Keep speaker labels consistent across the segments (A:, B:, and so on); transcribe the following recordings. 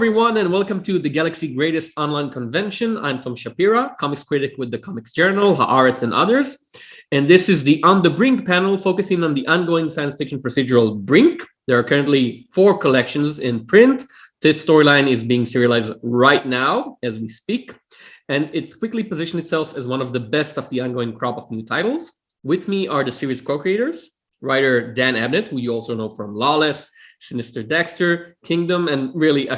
A: everyone, and welcome to the Galaxy Greatest Online Convention. I'm Tom Shapira, comics critic with the Comics Journal, Haaretz, and others. And this is the On the Brink panel, focusing on the ongoing science fiction procedural Brink. There are currently 4 collections in print. Fifth storyline is being serialized right now as we speak. And it's quickly positioned itself as one of the best of the ongoing crop of new titles. With me are the series co-creators, writer Dan Abnett, who you also know from Lawless, Sinister Dexter, Kingdom, and really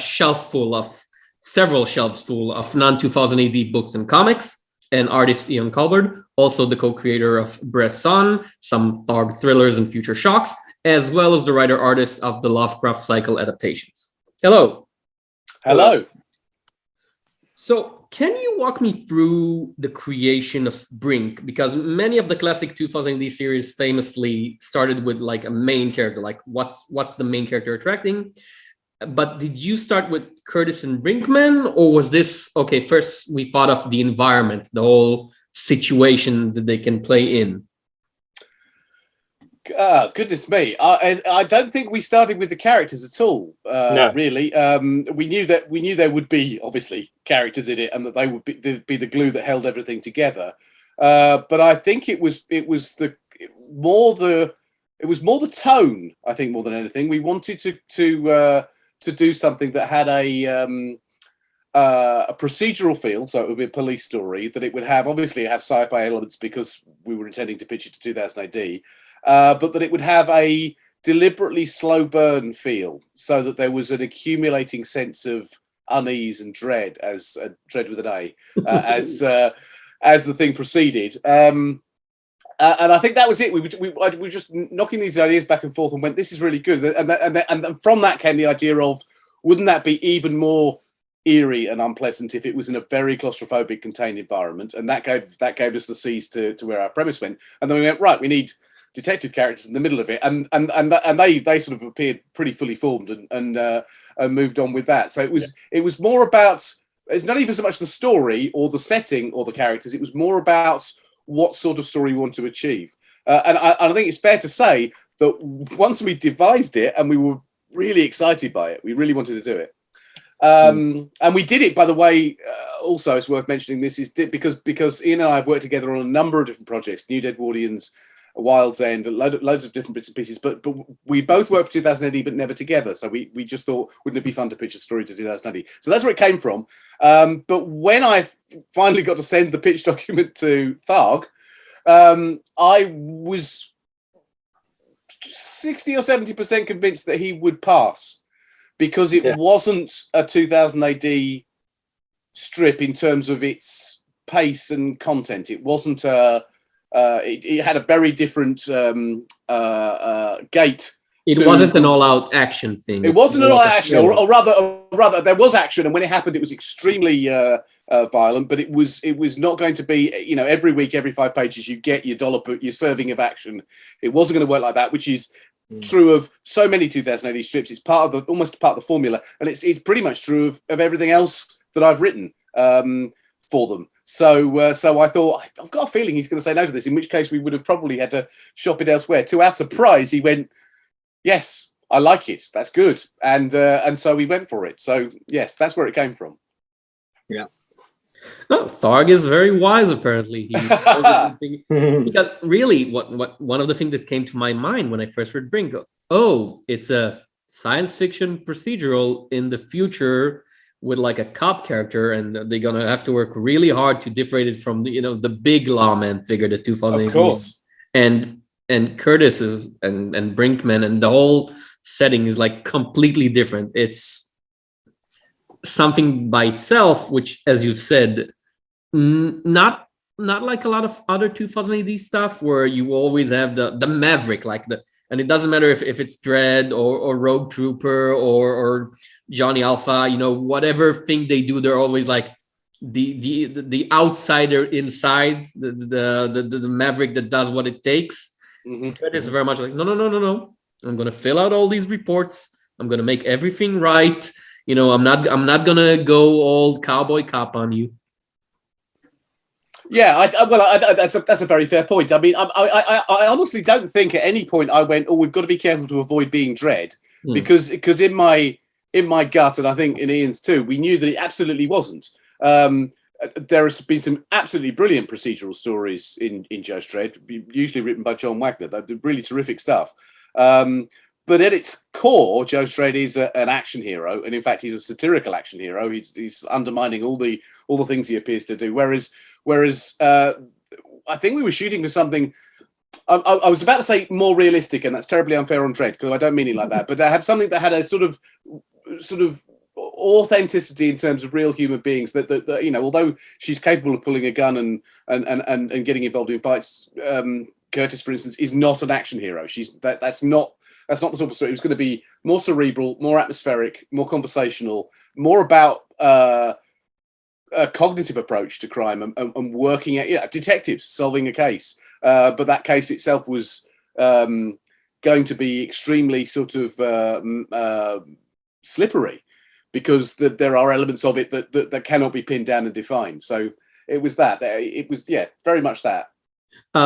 A: several shelves full of non-2000 AD books and comics, and artist INJ Culbard, also the co-creator of Bresson, some Tharg thrillers and Future Shocks, as well as the writer-artist of the Lovecraft cycle adaptations. Hello.
B: Hello.
A: So can you walk me through the creation of Brink? Because many of the classic 2000 AD series famously started with like a main character, like what's the main character attracting? But did you start with Curtis and Brinkman, or was this, okay, first we thought of the environment, the whole situation that they can play in?
B: Goodness me! I don't think we started with the characters at all. No. Really. We knew there would be obviously characters in it, and that they would be the glue that held everything together. But I think it was more the tone. I think more than anything, we wanted to do something that had a procedural feel, so it would be a police story. That it would have sci-fi elements because we were intending to pitch it to 2000 AD. But that it would have a deliberately slow burn feel, so that there was an accumulating sense of unease and dread, dread with an A, as the thing proceeded. And I think that was it. We were just knocking these ideas back and forth and went, "This is really good." And from that came the idea of, wouldn't that be even more eerie and unpleasant if it was in a very claustrophobic, contained environment? And that gave us the seeds to where our premise went. And then we went, right, we need detective characters in the middle of it, and they sort of appeared pretty fully formed and moved on with that. So it was more about, it's not even so much the story or the setting or the characters. It was more about what sort of story we want to achieve. And I think it's fair to say that once we devised it and we were really excited by it, we really wanted to do it. And we did it, by the way. Also, it's worth mentioning this is because Ian and I have worked together on a number of different projects, New Deadwardians, Wild's End, loads of different bits and pieces, but we both worked for 2000 AD, but never together. So we just thought, wouldn't it be fun to pitch a story to 2000 AD? So that's where it came from. But when I finally got to send the pitch document to Tharg, I was 60 or 70% convinced that he would pass, because it wasn't a 2000 AD strip in terms of its pace and content. It wasn't it had a very different gait.
A: It wasn't an all-out action thing.
B: It wasn't an all-out action, or rather, there was action, and when it happened, it was extremely violent. But it was not going to be, every week, every 5 pages, you get your serving of action. It wasn't going to work like that, which is true of so many 2000 AD strips. It's almost part of the formula, and it's pretty much true of everything else that I've written for them. So I thought, I've got a feeling he's going to say no to this, in which case we would have probably had to shop it elsewhere. To our surprise, he went, "Yes, I like it. That's good." And so we went for it. So yes, that's where it came from.
A: Yeah. No, Tharg is very wise, apparently. Because really, what one of the things that came to my mind when I first read Brink, it's a science fiction procedural in the future with like a cop character, and they're gonna have to work really hard to differentiate it from the big lawman figure, the 2000.
B: Of course.
A: And Curtis is and Brinkman, and the whole setting is like completely different. It's something by itself, which, as you said, not like a lot of other 2000 AD stuff where you always have the maverick, and it doesn't matter if it's Dredd or Rogue Trooper or Johnny Alpha, whatever thing they do, they're always like the outsider inside, the maverick that does what it takes. It is very much like, no. I'm gonna fill out all these reports. I'm gonna make everything right. I'm not gonna go all cowboy cop on you.
B: Yeah, that's a very fair point. I mean, I honestly don't think at any point I went, "Oh, we've got to be careful to avoid being Dredd," because in my in my gut, and I think in Ian's too, we knew that it absolutely wasn't. There has been some absolutely brilliant procedural stories in Judge Dredd, usually written by John Wagner. They're really terrific stuff. But at its core, Judge Dredd is an action hero, and in fact, he's a satirical action hero. He's undermining all the things he appears to do. Whereas I think we were shooting for something. I was about to say more realistic, and that's terribly unfair on Dredd because I don't mean it like that. But I have something that had a sort of authenticity in terms of real human beings. That you know, although she's capable of pulling a gun and getting involved in fights, Curtis, for instance, is not an action hero. That's not the sort of story. It was going to be more cerebral, more atmospheric, more conversational, more about a cognitive approach to crime and working at detectives solving a case. But that case itself was going to be extremely sort of slippery because there are elements of it that cannot be pinned down and defined. So it was that. It was, very much that.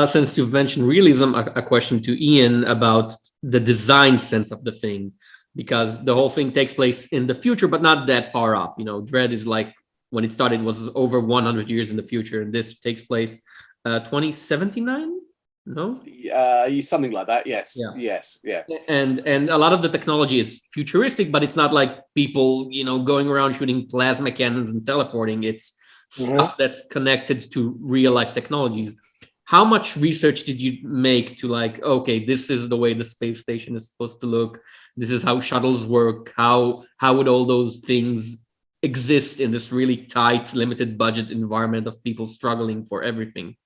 A: Since you've mentioned realism, a question to Ian about the design sense of the thing, because the whole thing takes place in the future, but not that far off. You know, Dredd is like, when it started was over 100 years in the future, and this takes place 2079. No,
B: something like that. Yes,
A: yeah.
B: Yes, yeah.
A: And a lot of the technology is futuristic, but it's not like people, you know, going around shooting plasma cannons and teleporting. It's stuff that's connected to real life technologies. How much research did you make to like, okay, this is the way the space station is supposed to look. This is how shuttles work. How would all those things exist in this really tight, limited budget environment of people struggling for everything?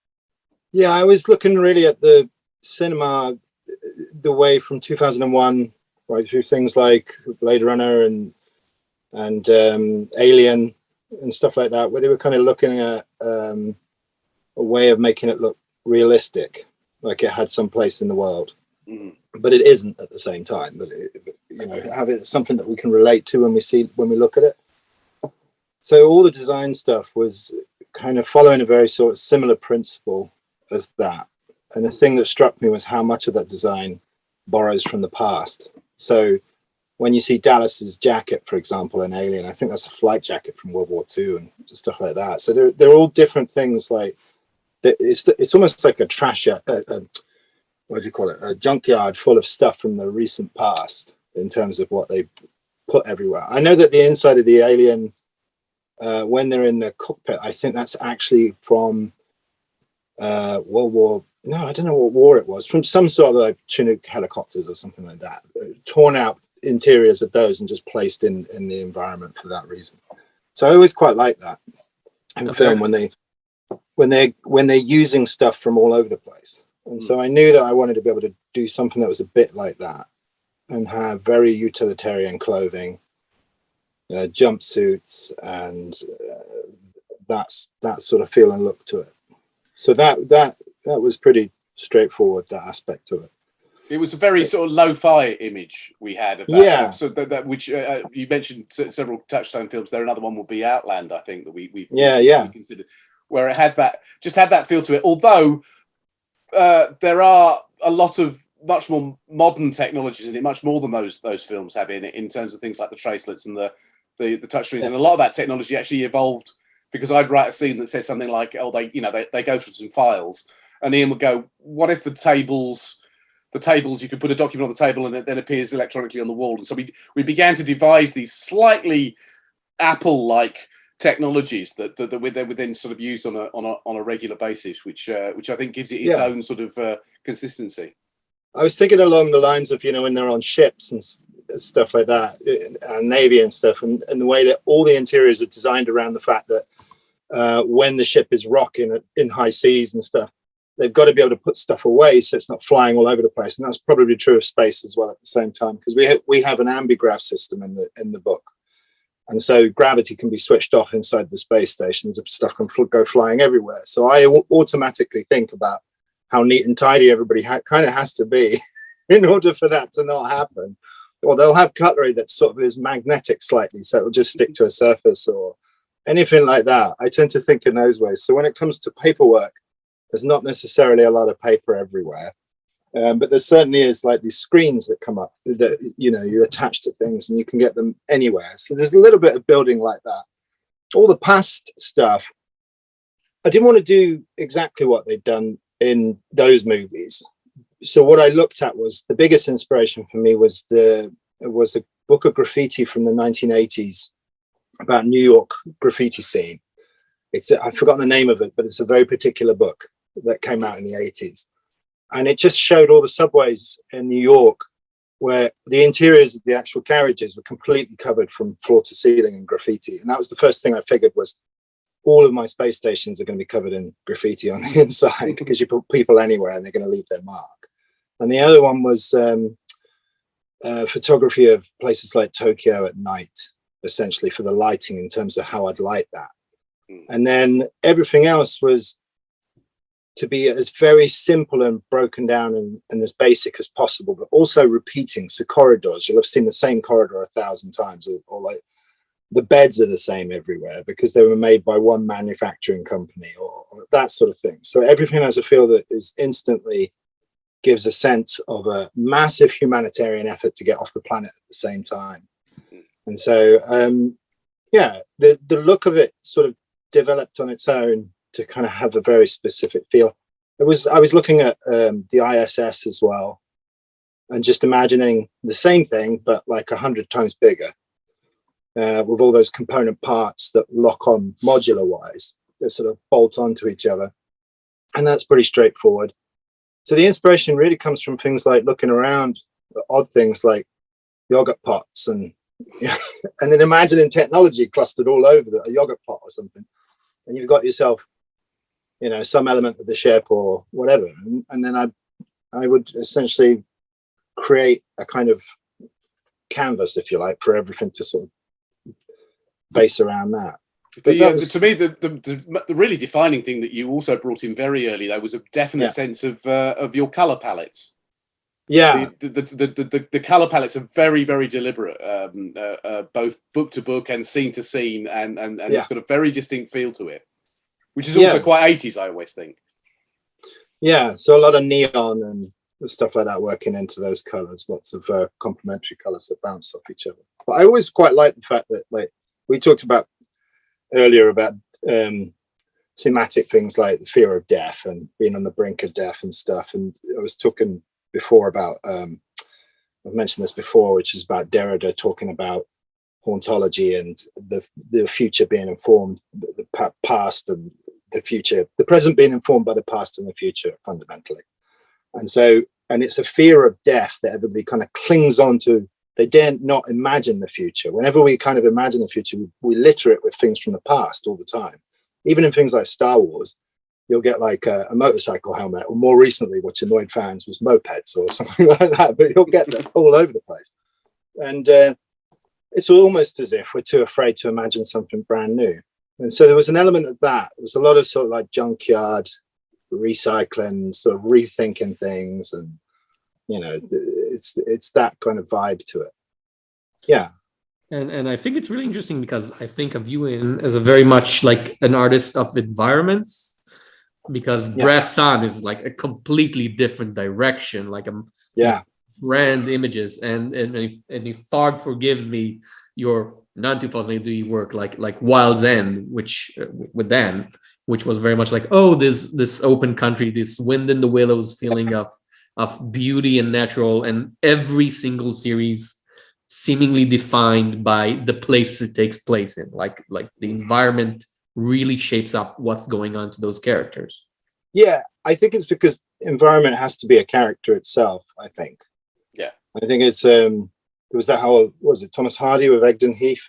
C: Yeah, I was looking really at the cinema, the way from 2001 right through things like Blade Runner and Alien and stuff like that, where they were kind of looking at a way of making it look realistic, like it had some place in the world, but it isn't at the same time. But have it something that we can relate to when we look at it. So all the design stuff was kind of following a very sort of similar principle as that. And the thing that struck me was how much of that design borrows from the past. So when you see Dallas's jacket, for example, in Alien, I think that's a flight jacket from World War II and stuff like that. So they're all different things. Like it's almost like a trash, what do you call it? A junkyard full of stuff from the recent past in terms of what they put everywhere. I know that the inside of the Alien, when they're in the cockpit, I think that's actually from World War. No, I don't know what war it was. From some sort of like Chinook helicopters or something like that. Torn out interiors of those and just placed in the environment for that reason. So I always quite like that in film when they're using stuff from all over the place. And so I knew that I wanted to be able to do something that was a bit like that and have very utilitarian clothing, jumpsuits, and that sort of feel and look to it. So that was pretty straightforward, that aspect of it.
B: It was a very sort of lo-fi image we had of that.
C: Yeah.
B: So that which you mentioned several Touchstone films. There, another one will be Outland, I think, that we considered, where it had that feel to it. Although there are a lot of much more modern technologies in it, much more than those films have in terms of things like the tracelets and the touchscreens, and a lot of that technology actually evolved because I'd write a scene that said something like, "Oh, they go through some files," and Ian would go, "What if the tables you could put a document on the table and it then appears electronically on the wall?" And so we began to devise these slightly Apple-like technologies that we then sort of used on a regular basis, which I think gives it its own sort of consistency.
C: I was thinking along the lines of, when they're on ships and stuff like that, and Navy and stuff, and the way that all the interiors are designed around the fact that when the ship is rocking in high seas and stuff, they've got to be able to put stuff away so it's not flying all over the place. And that's probably true of space as well at the same time, because we have an ambigraph system in the book. And so gravity can be switched off inside the space stations if stuff can go flying everywhere. So I automatically think about how neat and tidy everybody kind of has to be in order for that to not happen. Or they'll have cutlery that sort of is magnetic slightly, so it'll just stick to a surface or anything like that. I tend to think in those ways. So when it comes to paperwork, there's not necessarily a lot of paper everywhere. But there certainly is like these screens that come up that, you know, you attach to things and you can get them anywhere. So there's a little bit of building like that. All the past stuff, I didn't want to do exactly what they'd done in those movies. So what I looked at was the biggest inspiration for me was a book of graffiti from the 1980s about New York graffiti scene. I've forgotten the name of it, but it's a very particular book that came out in the 80s. And it just showed all the subways in New York where the interiors of the actual carriages were completely covered from floor to ceiling in graffiti. And that was the first thing I figured was all of my space stations are going to be covered in graffiti on the inside because you put people anywhere and they're going to leave their mark. And the other one was photography of places like Tokyo at night, essentially for the lighting in terms of how I'd light that. And then everything else was to be as very simple and broken down and as basic as possible, but also repeating. So corridors, you'll have seen the same corridor 1,000 times, or like the beds are the same everywhere because they were made by one manufacturing company or that sort of thing. So everything has a feel that is instantly gives a sense of a massive humanitarian effort to get off the planet at the same time. And so, yeah, the look of it sort of developed on its own to kind of have a very specific feel. I was looking at the ISS as well, and just imagining the same thing, but like 100 times bigger, with all those component parts that lock on modular wise, they sort of bolt onto each other. And that's pretty straightforward. So the inspiration really comes from things like looking around at odd things like yogurt pots and and then imagining technology clustered all over a yogurt pot or something. And you've got yourself, you know, some element of the ship or whatever. And then I would essentially create a kind of canvas, if you like, for everything to sort of base around that.
B: To me, the really defining thing that you also brought in very early, though, was a definite sense of your color palettes.
C: Yeah,
B: the color palettes are very, very deliberate, both book to book and scene to scene, and it's got a very distinct feel to it, which is also quite 80s, I always think. Yeah,
C: so a lot of neon and stuff like that working into those colors, lots of complementary colors that bounce off each other. But I always quite like the fact that, like we talked about earlier about thematic things like the fear of death and being on the brink of death and stuff. And I was talking before about, I've mentioned this before, which is about Derrida talking about hauntology and the future being informed, the past and the future, the present being informed by the past and the future fundamentally. And so, and it's a fear of death that everybody kind of clings on to. They dare not imagine the future. Whenever we kind of imagine the future, we litter it with things from the past all the time. Even in things like Star Wars, you'll get like a motorcycle helmet, or more recently, which annoyed fans, was mopeds or something like that. But you'll get them all over the place. And it's almost as if we're too afraid to imagine something brand new. And so there was an element of that. There was a lot of sort of like junkyard recycling, sort of rethinking things, and you know, it's that kind of vibe to it. Yeah.
A: And I think it's really interesting because I think of you as a very much like an artist of environments, because Brass Sun is like a completely different direction, like brand images. And if Fog forgives me, your non-2000 work like Wild's End, which with Dan, which was very much like, oh, this open country, this wind in the willows feeling of beauty and natural, and every single series seemingly defined by the place it takes place in, like the environment really shapes up what's going on to those characters.
C: Yeah, I think it's because environment has to be a character itself, I think.
B: Yeah.
C: I think it's it was that whole, was it Thomas Hardy with Egdon Heath?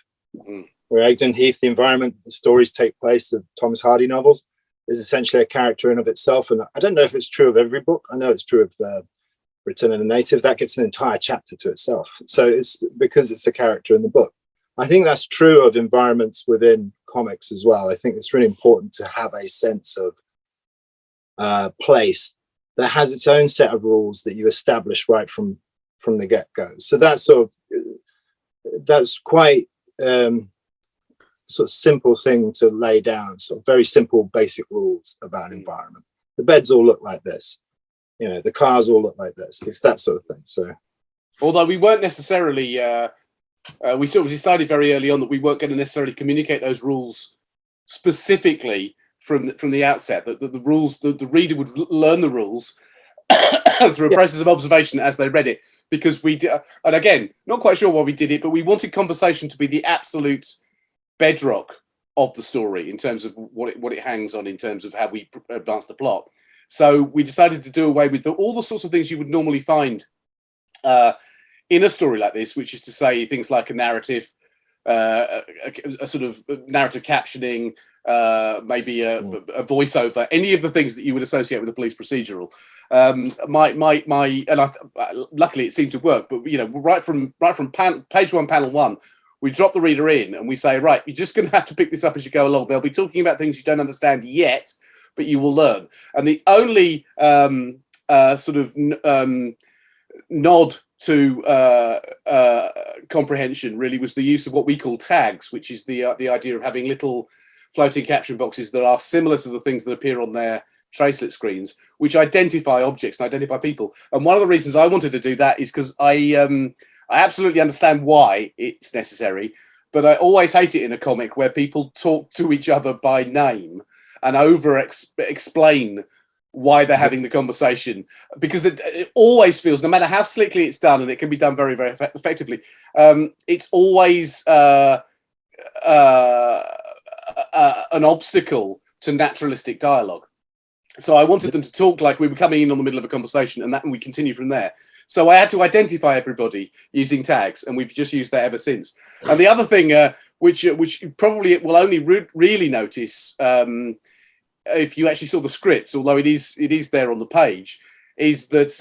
C: Where Egdon Heath, the environment, the stories take place of Thomas Hardy novels, is essentially a character in of itself. And I don't know if it's true of every book. I know it's true of Return of the Native. That gets an entire chapter to itself. So it's because it's a character in the book. I think that's true of environments within comics as well. I think it's really important to have a sense of place that has its own set of rules that you establish right from the get-go. So that's that's quite sort of simple thing to lay down, sort of very simple basic rules about an environment. The beds all look like this, the cars all look like this. It's that sort of thing. So,
B: although we weren't necessarily, we sort of decided very early on that we weren't going to necessarily communicate those rules specifically from the outset. That the rules, the reader would learn the rules through a process of observation as they read it. Because we did, and again, not quite sure why we did it, but we wanted conversation to be the absolute bedrock of the story in terms of what it hangs on, in terms of how we advance the plot. So we decided to do away with all the sorts of things you would normally find in a story like this, which is to say things like a narrative, a sort of narrative captioning, maybe a voiceover, any of the things that you would associate with a police procedural. Luckily it seemed to work, but right from page 1, panel 1, we drop the reader in and we say, right, you're just going to have to pick this up as you go along. They'll be talking about things you don't understand yet, but you will learn. And the only nod to comprehension really was the use of what we call tags, which is the idea of having little floating caption boxes that are similar to the things that appear on their tracelet screens, which identify objects and identify people. And one of the reasons I wanted to do that is because I absolutely understand why it's necessary, but I always hate it in a comic where people talk to each other by name and explain why they're having the conversation, because it always feels, no matter how slickly it's done, and it can be done very, very effectively, it's always an obstacle to naturalistic dialogue. So I wanted them to talk like we were coming in on the middle of a conversation, and we continue from there. So I had to identify everybody using tags, and we've just used that ever since. And the other thing, which probably will only really notice if you actually saw the scripts, although it is there on the page, is that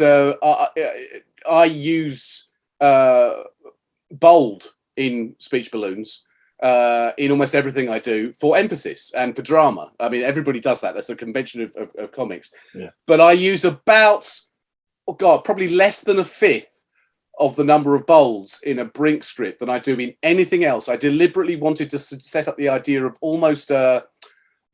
B: I use bold in speech balloons in almost everything I do, for emphasis and for drama. I mean, everybody does that. That's a convention of comics. Yeah. But I use about, probably less than a fifth of the number of bolds in a Brink script than I do in anything else. I deliberately wanted to set up the idea of almost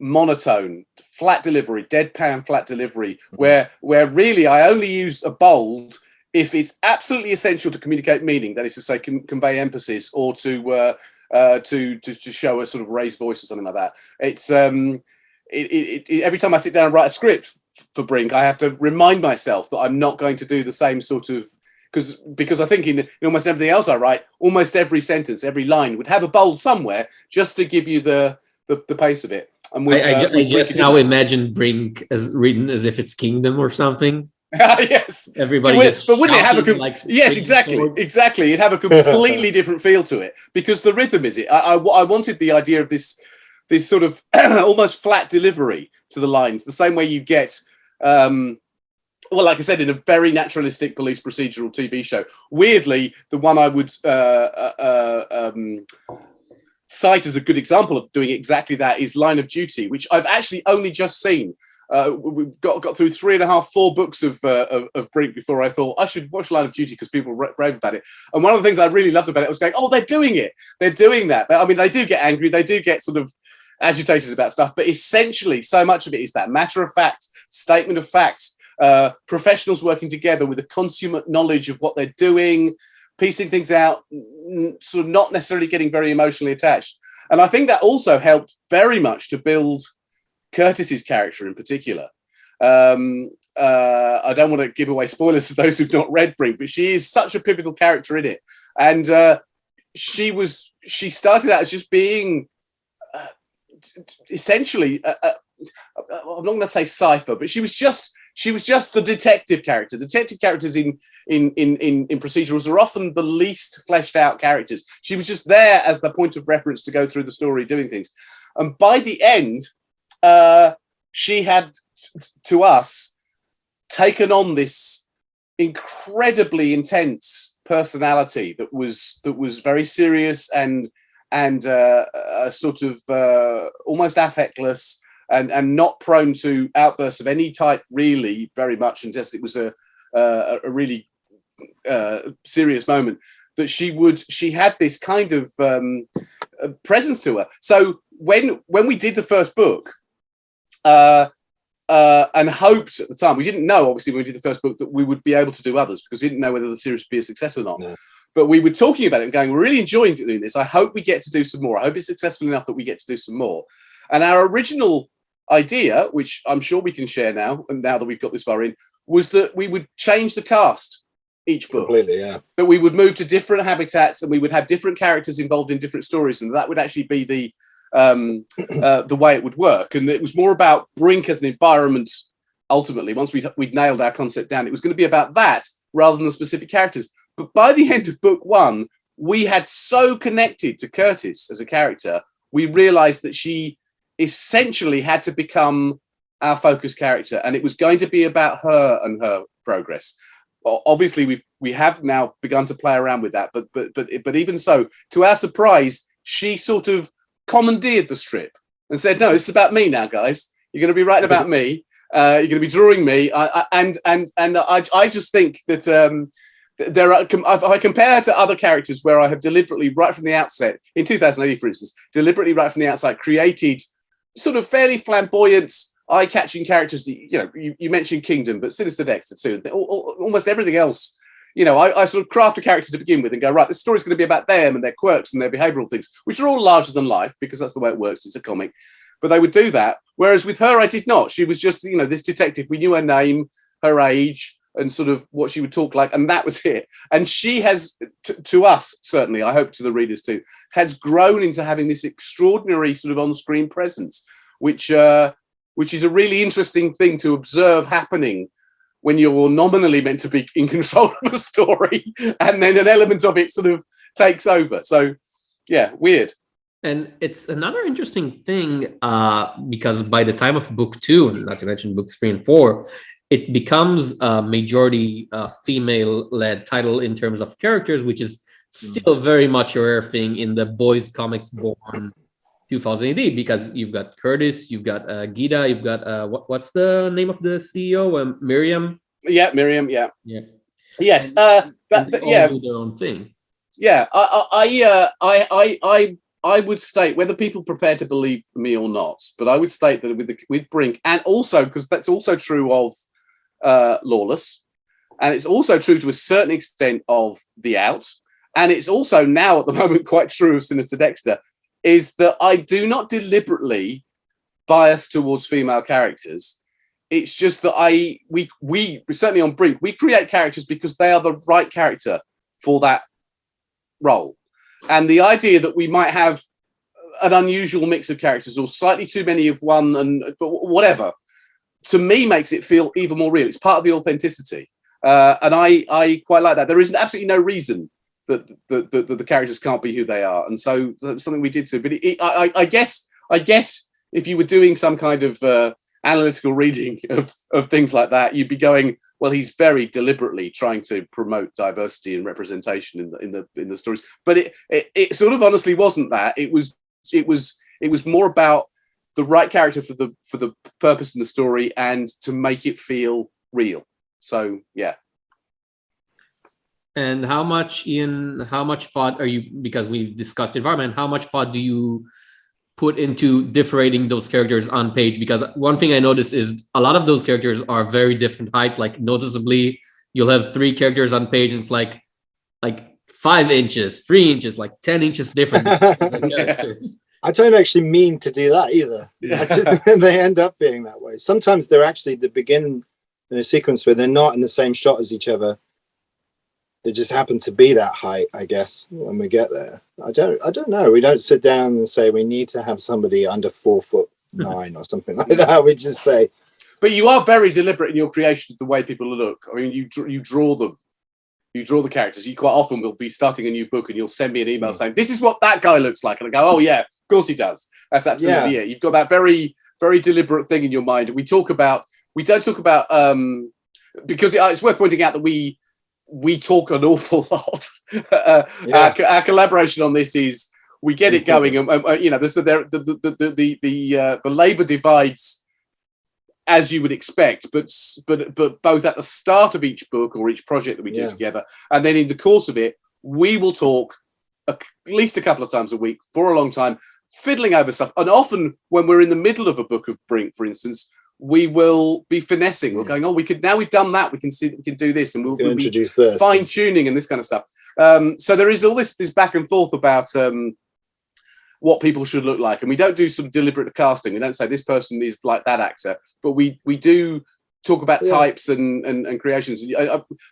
B: monotone, flat delivery, deadpan flat delivery, where really I only use a bold if it's absolutely essential to communicate meaning, that is to say, convey emphasis, or to show a sort of raised voice or something like that. It's every time I sit down and write a script for Brink, I have to remind myself that I'm not going to do the same sort of, because I think in almost everything else I write, almost every sentence, every line would have a bold somewhere just to give you the pace of it. And
A: I just now imagine Brink as written as if it's Kingdom or something.
B: Yes,
A: everybody.
B: But wouldn't it have yes, exactly. It'd have a completely different feel to it, because the rhythm is it. I wanted the idea of this sort of almost flat delivery to the lines, the same way you get. Well, like I said, in a very naturalistic police procedural TV show. Weirdly, the one I would cite as a good example of doing exactly that is Line of Duty, which I've actually only just seen. We've got through 3.5, 4 books of Brink before I thought I should watch Line of Duty because people rave about it. And one of the things I really loved about it was going, oh, they're doing it. They're doing that. I mean, they do get angry. They do get sort of agitated about stuff. But essentially, so much of it is that matter of fact, statement of fact, professionals working together with a consummate knowledge of what they're doing, piecing things out, sort of not necessarily getting very emotionally attached. And I think that also helped very much to build Curtis's character in particular. I don't want to give away spoilers to those who've not read Brink, but she is such a pivotal character in it. And she started out as just being essentially, I'm not going to say cipher, but she was just the detective character. Detective characters in procedurals are often the least fleshed out characters. She was just there as the point of reference to go through the story doing things. And by the end, she had, to us, taken on this incredibly intense personality that was very serious and sort of almost affectless and not prone to outbursts of any type, really, very much, unless it was a really serious moment. That she had this kind of presence to her. So when we did the first book, and hoped at the time, we didn't know, obviously, when we did the first book, that we would be able to do others, because we didn't know whether the series would be a success or not. No. But we were talking about it and going, we're really enjoying doing this. I hope we get to do some more. I hope it's successful enough that we get to do some more. And our original idea, which I'm sure we can share now, and now that we've got this far in, was that we would change the cast each book.
C: Completely, yeah.
B: That we would move to different habitats, and we would have different characters involved in different stories, and that would actually be the way it would work. And it was more about Brink as an environment. Ultimately, once we'd nailed our concept down, it was going to be about that rather than the specific characters. But by the end of book one, we had so connected to Curtis as a character, we realized that she essentially had to become our focus character, and it was going to be about her and her progress. Obviously, we have now begun to play around with that, but even so, to our surprise, she sort of commandeered the strip and said, "No, it's about me now, guys. You're going to be writing about me. You're going to be drawing me." I just think that there are. If I compare her to other characters where I have deliberately, right from the outset, in 2080, for instance, deliberately right from the outset, created sort of fairly flamboyant, eye-catching characters that, you mentioned Kingdom, but Sinister Dexter too. Almost everything else, I sort of craft a character to begin with and go, right, this story's going to be about them and their quirks and their behavioural things, which are all larger than life because that's the way it works. It's a comic. But they would do that. Whereas with her, I did not. She was just, this detective. We knew her name, her age, and sort of what she would talk like, and that was it. And she has, to us, certainly, I hope to the readers too, has grown into having this extraordinary sort of on-screen presence, which is a really interesting thing to observe happening when you're nominally meant to be in control of a story, and then an element of it sort of takes over. So, yeah, weird.
A: And it's another interesting thing because by the time of book 2, not to mention books 3 and 4, it becomes a majority female-led title in terms of characters, which is still very much a rare thing in the boys' comics born 2000 AD, because you've got Curtis, you've got Gita, you've got what's the name of the CEO? Miriam.
B: Yeah, Miriam. Yeah. Yes.
A: They all do their own thing.
B: Yeah. I would state, whether people prepare to believe me or not, but I would state that with Brink, and also because that's also true of Lawless, and it's also true to a certain extent of The Out, and it's also now at the moment quite true of Sinister Dexter, is that I do not deliberately bias towards female characters. It's just that we certainly on Brink, we create characters because they are the right character for that role. And the idea that we might have an unusual mix of characters or slightly too many of one and whatever, to me makes it feel even more real. It's part of the authenticity. And I quite like that. There is absolutely no reason that the characters can't be who they are. And so that's something we did too. But I guess if you were doing some kind of analytical reading of things like that, you'd be going, well, he's very deliberately trying to promote diversity and representation in the stories. But it sort of honestly wasn't that. It was more about the right character for the purpose in the story and to make it feel real. So yeah.
A: And how much thought are you, because we've discussed environment, how much thought do you put into differentiating those characters on page? Because one thing I noticed is a lot of those characters are very different heights. Like noticeably, you'll have 3 characters on page and it's like 5 inches, 3 inches, like 10 inches different.
C: I don't actually mean to do that either. Yeah. They end up being that way. Sometimes they're actually the begin in a sequence where they're not in the same shot as each other. They just happen to be that height, I guess, when we get there. I don't know. We don't sit down and say we need to have somebody under 4'9" or something like that. We just say.
B: But you are very deliberate in your creation of the way people look. I mean, you draw them. You draw the characters. You quite often will be starting a new book and you'll send me an email saying, this is what that guy looks like. And I go, oh, yeah, of course he does. That's absolutely it. You've got that very, very deliberate thing in your mind. We don't talk about, because it's worth pointing out that we talk an awful lot. Our collaboration on this is, we get it going. And the labor divides as you would expect, but both at the start of each book or each project that we do together, and then in the course of it, we will talk at least a couple of times a week for a long time, fiddling over stuff. And often when we're in the middle of a book of Brink, for instance, we will be finessing. We're going, we've done that. We can see that we can do this, and we'll be
C: introduce this
B: fine tuning and this kind of stuff. So there is all this back and forth about what people should look like, and we don't do sort of deliberate casting. We don't say this person is like that actor, but we do talk about types and creations.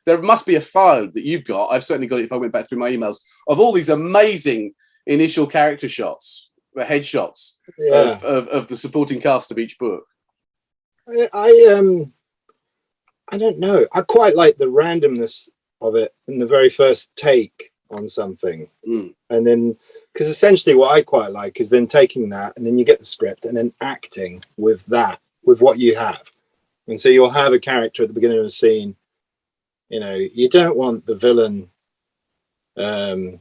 B: There must be a file that you've got. I've certainly got it if I went back through my emails of all these amazing initial character shots, headshots of the supporting cast of each book.
C: I don't know. I quite like the randomness of it in the very first take on something, and then because essentially what I quite like is then taking that and then you get the script and then acting with that, with what you have. And so you'll have a character at the beginning of a scene. You know, you don't want the villain. You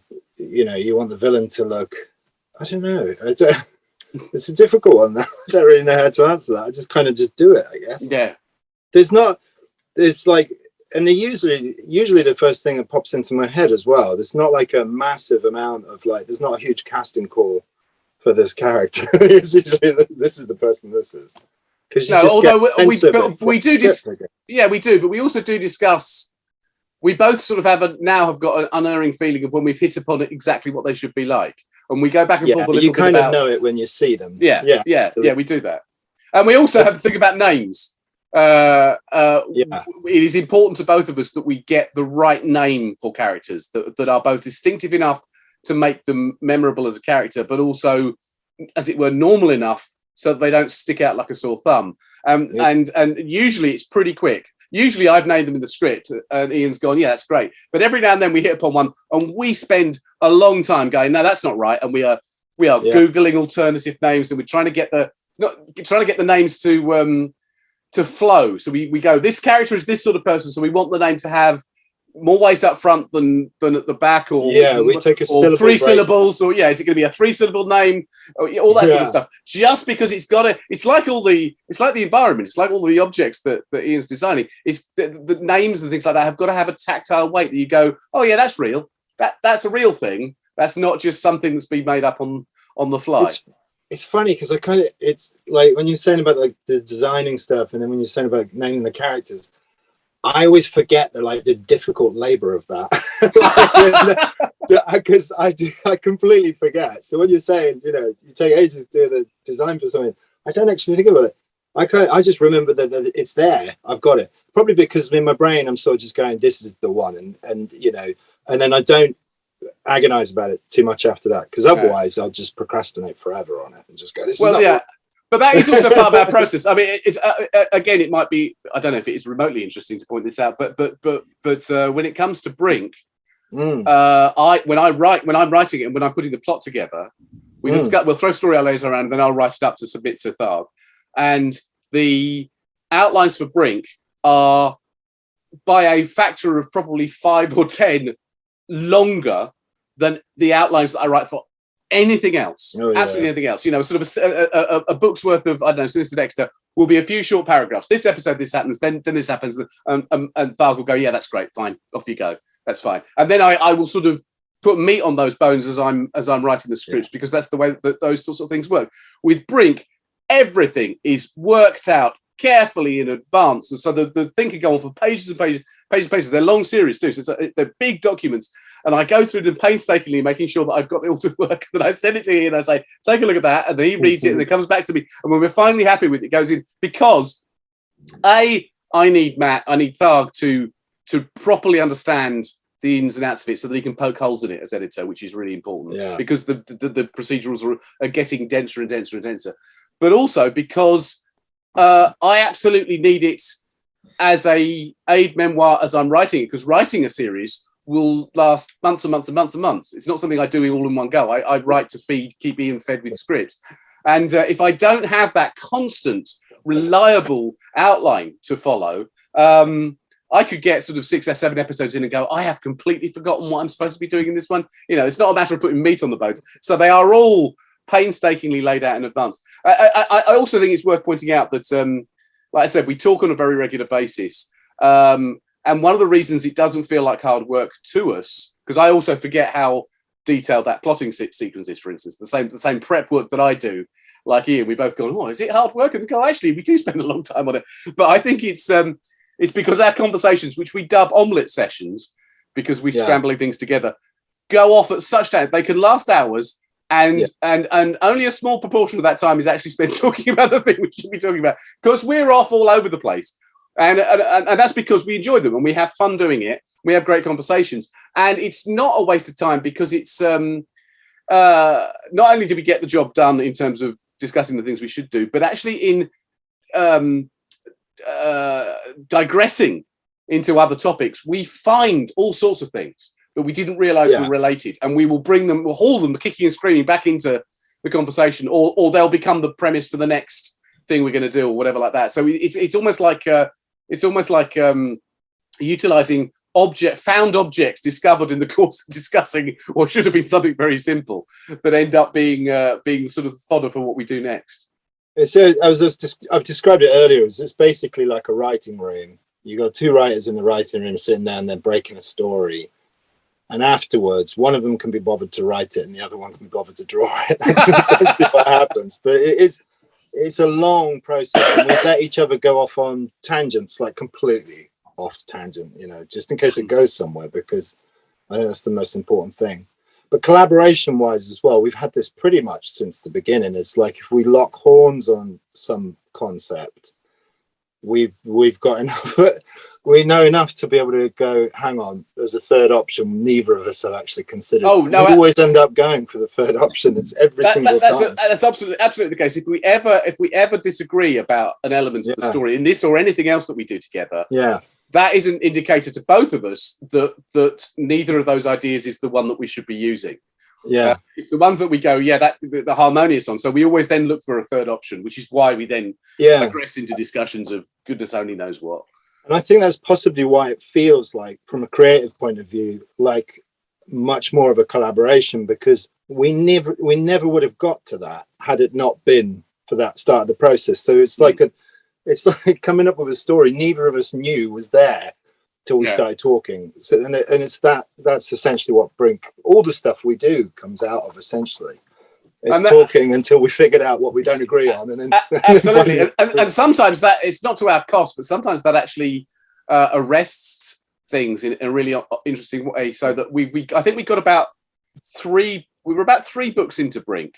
C: want the villain to look. I don't know. It's a difficult one. I don't really know how to answer that. I just kind of just do it, I guess.
B: Yeah.
C: There's like, and they usually the first thing that pops into my head as well. There's not like a massive amount of like. There's not a huge casting call for this character. It's usually this is the person this is.
B: No, although we do, but we also do discuss. We both sort of have got an unerring feeling of when we've hit upon it exactly what they should be like, and we go back and forth a little
C: you
B: bit
C: kind
B: about,
C: of know it when you see them.
B: Yeah, we do that, and we also have to think about names. It is important to both of us that we get the right name for characters that are both distinctive enough to make them memorable as a character, but also, as it were, normal enough so that they don't stick out like a sore thumb. And usually it's pretty quick. Usually I've named them in the script and Ian's gone, yeah, that's great. But every now and then we hit upon one and we spend a long time going, no, that's not right. And we are Googling alternative names, and we're trying to get the names to flow. So we go, this character is this sort of person, so we want the name to have more weight up front than at the back, or
C: we take a syllable
B: three syllables, or is it going to be a 3-syllable name, or all that sort of stuff, just because it's like the environment, it's like all the objects that Ian's designing, it's the names and things like that have got to have a tactile weight that you go, oh yeah, that's real, that's a real thing, that's not just something that's been made up on the fly.
C: It's funny because it's like when you're saying about like the designing stuff, and then when you're saying about naming the characters, I always forget the difficult labor of that, because I completely forget. So when you're saying, you take ages to do the design for something, I don't actually think about it. I just remember that it's there. I've got it. Probably because in my brain I'm sort of just going, this is the one, and then I don't agonize about it too much after that, because otherwise I'll just procrastinate forever on it and just go, this is not right.
B: But that is also part of our process. I mean, again, it might be, I don't know if it is remotely interesting to point this out, but when it comes to Brink, when I'm writing it and when I'm putting the plot together, we'll throw story ideas around, and then I'll write it up to submit to Tharg. And the outlines for Brink are by a factor of probably 5 or 10 longer than the outlines that I write for anything else. Absolutely anything else. Sort of a book's worth of, I don't know, Sinister Dexter will be a few short paragraphs. This episode, this happens, then this happens, and Tharg will go, yeah, that's great, fine, off you go, that's fine. And then I will sort of put meat on those bones as I'm writing the scripts, because that's the way that those sorts of things work. With Brink, everything is worked out carefully in advance, and so the thing can go on for pages and pages. They're long series too, so they're big documents, and I go through them painstakingly, making sure that I've got it all to work. Then I send it to him and I say, take a look at that, and then he reads it and it comes back to me, and when we're finally happy with it, it goes in, because I need Tharg to properly understand the ins and outs of it, so that he can poke holes in it as editor, which is really important, because the procedurals are getting denser and denser and denser, but also because I absolutely need it as a aid memoir as I'm writing it, because writing a series will last months and months and months and months. It's not something I do all in one go. I write to keep Ian fed with scripts. And if I don't have that constant, reliable outline to follow, I could get sort of 6 or 7 episodes in and go, I have completely forgotten what I'm supposed to be doing in this one. It's not a matter of putting meat on the bones. So they are all painstakingly laid out in advance. I also think it's worth pointing out that, like I said, we talk on a very regular basis. And one of the reasons it doesn't feel like hard work to us, because I also forget how detailed that plotting sequence is, for instance, the same prep work that I do. like Ian, we both go, oh, is it hard work? And go, actually, we do spend a long time on it. But I think it's because our conversations, which we dub omelette sessions, because we're scrambling things together, go off at such time they can last hours, and only a small proportion of that time is actually spent talking about the thing we should be talking about, because we're off all over the place. And that's because we enjoy them and we have fun doing it. We have great conversations, and it's not a waste of time, because it's not only do we get the job done in terms of discussing the things we should do, but actually in digressing into other topics, we find all sorts of things that we didn't realize were related, and we'll haul them kicking and screaming back into the conversation, or they'll become the premise for the next thing we're going to do, or whatever like that. So it's almost like utilizing found objects discovered in the course of discussing what should have been something very simple, that end up being sort of fodder for what we do next.
C: I've described it earlier as it's basically like a writing room. You got two writers in the writing room sitting there and they're breaking a story, and afterwards one of them can be bothered to write it and the other one can be bothered to draw it. That's essentially what happens. But it's a long process, and we let each other go off on tangents, like completely off tangent, just in case it goes somewhere, because I think that's the most important thing. But collaboration wise as well, we've had this pretty much since the beginning. It's like if we lock horns on some concept, we've got enough, we know enough to be able to go, hang on, there's a third option we have actually considered.
B: Oh no,
C: we always end up going for the third option. It's single time.
B: That's absolutely the case. If we ever disagree about an element of the story in this or anything else that we do together, that is an indicator to both of us that neither of those ideas is the one that we should be using. It's the ones that we go, the harmonious on. So we always then look for a third option, which is why we then progress into discussions of goodness only knows what.
C: And I think that's possibly why it feels like, from a creative point of view, like much more of a collaboration, because we never would have got to that had it not been for that start of the process. So it's like coming up with a story neither of us knew was there till we started talking. So and it's that's essentially what Brink, all the stuff we do comes out of, essentially. It's talking until we figured out what we don't agree on, and then
B: absolutely. and sometimes that it's not to our cost, but sometimes that actually arrests things in a really interesting way. So that I think we got about three books into Brink,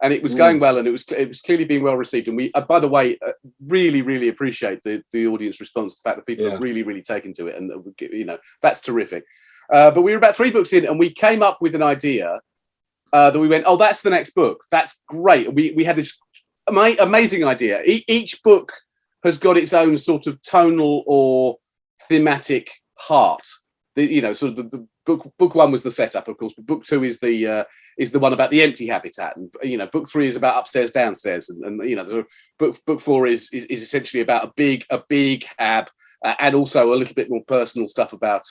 B: and it was going well, and it was clearly being well received. And we, by the way, really, really appreciate the audience response. The fact that people have really, really taken to it, and that's terrific. But we were about 3 books in, and we came up with an idea that we went, oh, that's the next book. That's great. We had this amazing idea. Each book has got its own sort of tonal or thematic heart. Sort of the book 1 was the setup, of course, but book 2 is the one about the empty habitat, and book 3 is about upstairs, downstairs, and book 4 is essentially about a big hab, and also a little bit more personal stuff about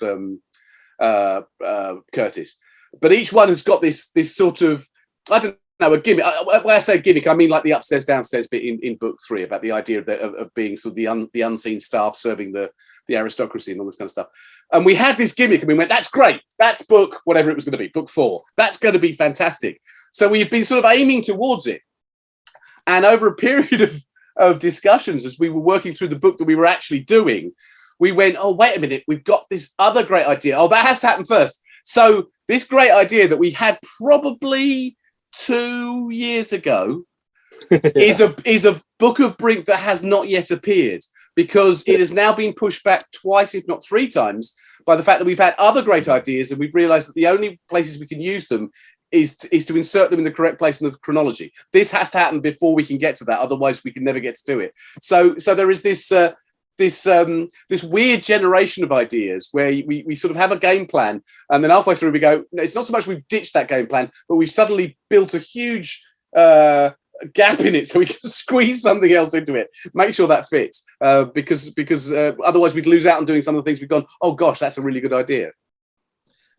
B: Curtis. But each one has got this sort of, I don't know, a gimmick. When I say gimmick, I mean like the upstairs downstairs bit in book 3 about the idea of being sort of the unseen staff serving the aristocracy and all this kind of stuff. And we had this gimmick, and we went, that's great. That's book, whatever it was going to be, book 4. That's going to be fantastic. So we've been sort of aiming towards it. And over a period of discussions, as we were working through the book that we were actually doing, we went, oh, wait a minute, we've got this other great idea. Oh, that has to happen first. So this great idea that we had probably 2 years ago is a book of Brink that has not yet appeared, because it has now been pushed back twice, if not 3 times, by the fact that we've had other great ideas, and we've realized that the only places we can use them is to insert them in the correct place in the chronology. This has to happen before we can get to that, otherwise we can never get to do it. So there is this weird generation of ideas where we sort of have a game plan, and then halfway through we go, no, it's not so much we've ditched that game plan, but we've suddenly built a huge gap in it, so we can squeeze something else into it, make sure that fits, because otherwise we'd lose out on doing some of the things we've gone, oh gosh, that's a really good idea.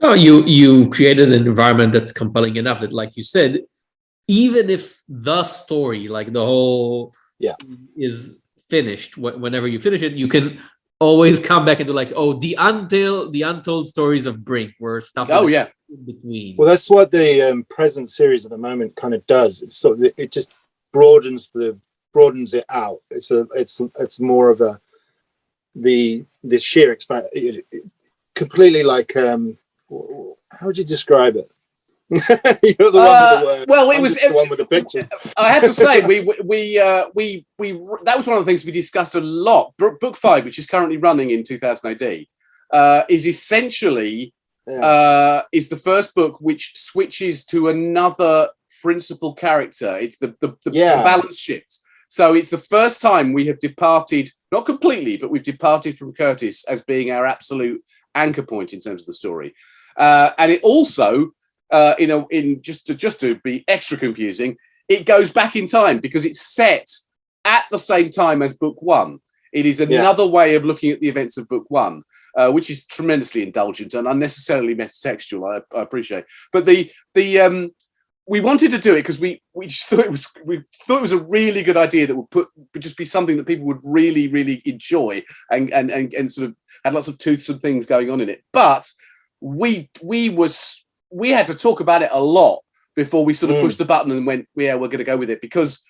A: Oh, you created an environment that's compelling enough that, like you said, even if the story, like the whole is finished, whenever you finish it, you can always come back into like, oh, the untold stories of Brink were stuff in between.
C: Well, that's what the present series at the moment kind of does. It's sort of, it just broadens it out. It's more of the sheer expansion, completely like how would you describe it? You're the one with the word.
B: Well,
C: I'm just the one with the pictures.
B: I have to say, we that was one of the things we discussed a lot. Book 5, which is currently running in 2000 AD, is essentially is the first book which switches to another principal character. It's the balance shifts. So it's the first time we have departed, not completely, but we've departed from Curtis as being our absolute anchor point in terms of the story. And it also, just to be extra confusing, it goes back in time because it's set at the same time as Book 1. It is another way of looking at the events of Book 1, which is tremendously indulgent and unnecessarily metatextual. I appreciate, but we wanted to do it because we just thought it was a really good idea that would just be something that people would really, really enjoy and sort of had lots of toothsome things going on in it. But we had to talk about it a lot before we sort of pushed the button and went, yeah, we're going to go with it because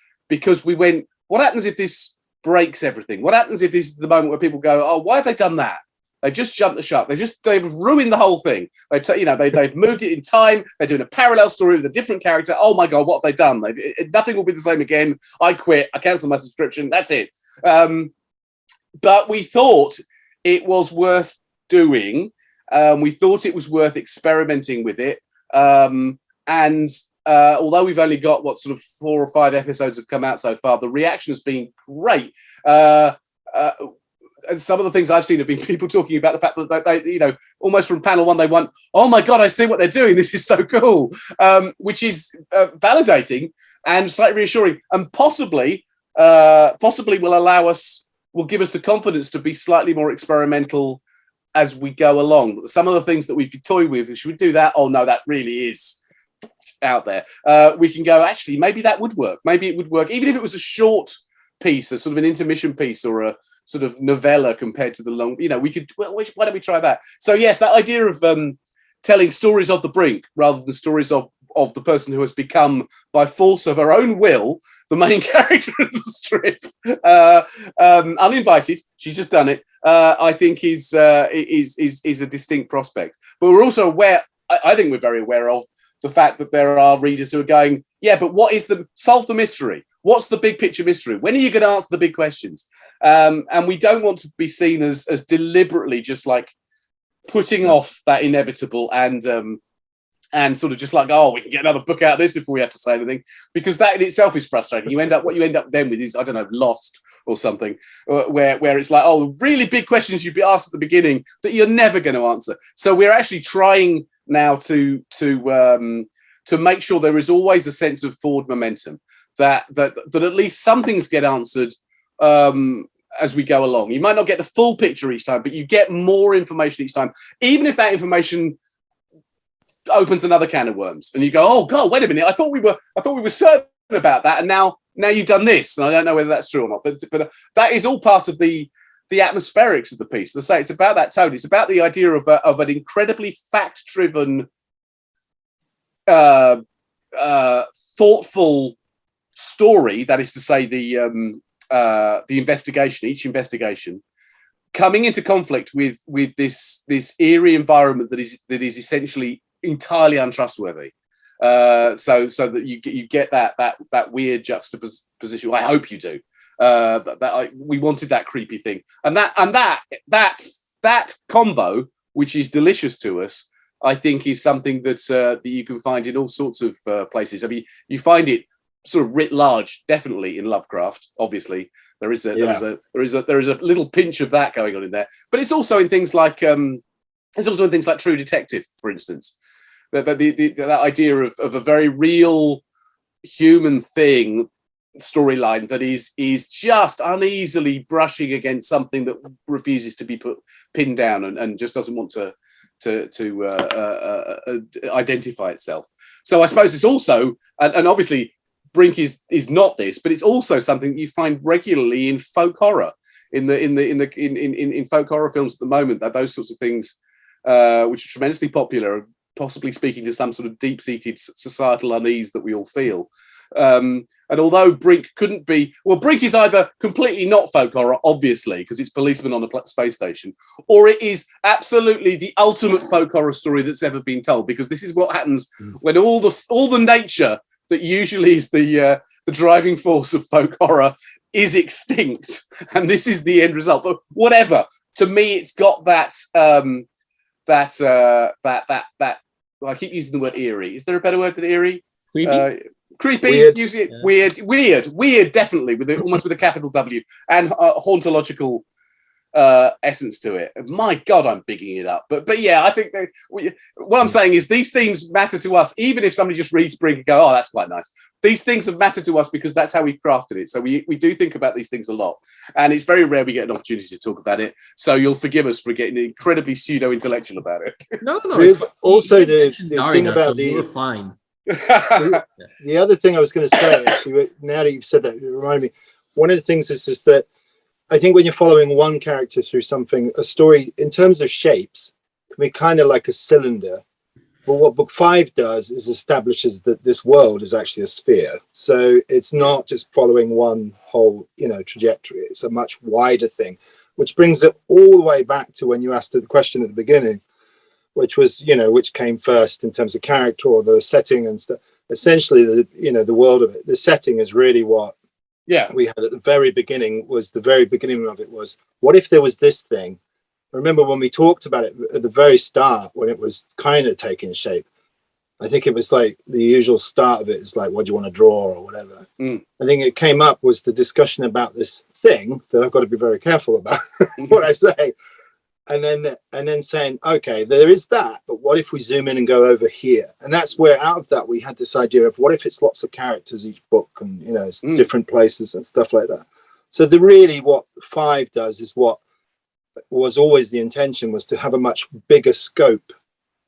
B: we went, what happens if this breaks everything? What happens if this is the moment where people go, oh, why have they done that? They've just jumped the shark. They've ruined the whole thing. They've moved it in time. They're doing a parallel story with a different character. Oh my God, what have they done? Nothing will be the same again. I quit. I cancel my subscription. That's it. But we thought it was worth doing. We thought it was worth experimenting with it. And although we've only got 4 or 5 episodes have come out so far, the reaction has been great. And some of the things I've seen have been people talking about the fact that they, almost from panel 1, they went, oh my God, I see what they're doing. This is so cool, which is validating and slightly reassuring, and possibly will give us the confidence to be slightly more experimental as we go along. Some of the things that we could toy with, should we do that? Oh no, that really is out there. We can go, actually, maybe that would work. Maybe it would work, even if it was a short piece, a sort of an intermission piece or a sort of novella compared to the long, we could, why don't we try that? So yes, that idea of telling stories of the brink rather than stories of the person who has become, by force of her own will, the main character of the strip, uninvited, she's just done it, I think is a distinct prospect. But we're also aware, I think we're very aware of the fact that there are readers who are going, yeah, but solve the mystery? What's the big picture mystery? When are you going to answer the big questions? And we don't want to be seen as deliberately just like putting off that inevitable and sort of just like, oh, we can get another book out of this before we have to say anything, because that in itself is frustrating. What you end up then with is, I don't know, Lost or something, where it's like, oh, really big questions you'd be asked at the beginning that you're never going to answer. So we're actually trying now to make sure there is always a sense of forward momentum, that at least some things get answered as we go along. You might not get the full picture each time, but you get more information each time, even if that information opens another can of worms and you go, oh God, wait a minute, I thought we were certain about that, and now you've done this, and I don't know whether that's true or not, but that is all part of the atmospherics of the piece. As I say, it's about that tone. It's about the idea of an incredibly fact-driven, thoughtful story, that is to say the investigation, each investigation, coming into conflict with this eerie environment that is essentially entirely untrustworthy. So that you get that weird juxtaposition. I hope you do. We wanted that creepy thing, and that combo, which is delicious to us, I think is something that you can find in all sorts of places. I mean, you find it sort of writ large, definitely in Lovecraft. Obviously, there is a little pinch of that going on in there, but it's also in things like True Detective, for instance. That idea of a very real human thing storyline that is just uneasily brushing against something that refuses to be pinned down and just doesn't want to identify itself. So I suppose it's also, and obviously Brink is not this, but it's also something that you find regularly in folk horror, in folk horror films at the moment. That those sorts of things, which are tremendously popular, possibly speaking to some sort of deep-seated societal unease that we all feel. And although Brink couldn't be, well, Brink is either completely not folk horror, obviously, because it's policemen on a space station, or it is absolutely the ultimate folk horror story that's ever been told. Because this is what happens when all the nature that usually is the driving force of folk horror is extinct, and this is the end result. But whatever, to me, it's got that. Well, I keep using the word eerie. Is there a better word than eerie? Creepy.
C: Weird.
B: Use it. Yeah. Weird. Definitely, almost with a capital W, and hauntological essence to it. My God, I'm bigging it up. But yeah, I think what I'm saying is these themes matter to us, even if somebody just reads Brink and go, "Oh, that's quite nice." These things have mattered to us because that's how we crafted it. So we do think about these things a lot, and it's very rare we get an opportunity to talk about it. So you'll forgive us for getting incredibly pseudo-intellectual about it.
A: No.
C: Also, the thing about
A: we're fine.
C: The other thing I was going to say, actually, now that you've said that, it reminded me. One of the things is that I think when you're following one character through something, a story in terms of shapes can be kind of like a cylinder. But what book 5 does is establishes that this world is actually a sphere. So it's not just following one whole, trajectory. It's a much wider thing, which brings it all the way back to when you asked the question at the beginning, which was, which came first in terms of character or the setting and stuff. Essentially, the world of it, the setting is really what we had at the very beginning. The very beginning of it was, what if there was this thing? I remember when we talked about it at the very start, when it was kind of taking shape. I think it was like the usual start of it is like, what do you want to draw or whatever? I think it came up was the discussion about this thing that I've got to be very careful about what I say. And then saying, okay, there is that, but what if we zoom in and go over here? And that's where out of that we had this idea of what if it's lots of characters each book and it's different places and stuff like that. So what 5 does is what was always the intention, was to have a much bigger scope,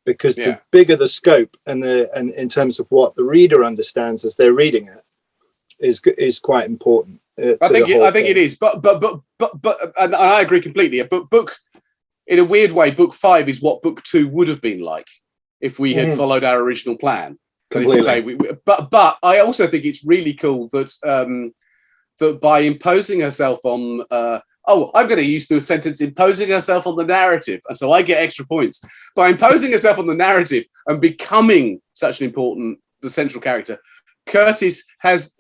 C: because the bigger the scope and in terms of what the reader understands as they're reading it is quite important.
B: I think it is, but and I agree completely. But book, in a weird way, book 5 is what book 2 would have been like if we had followed our original plan. But I also think it's really cool that that by imposing herself on. I'm going to use the sentence imposing herself on the narrative. And so I get extra points. By imposing herself on the narrative and becoming such an important, the central character, Curtis has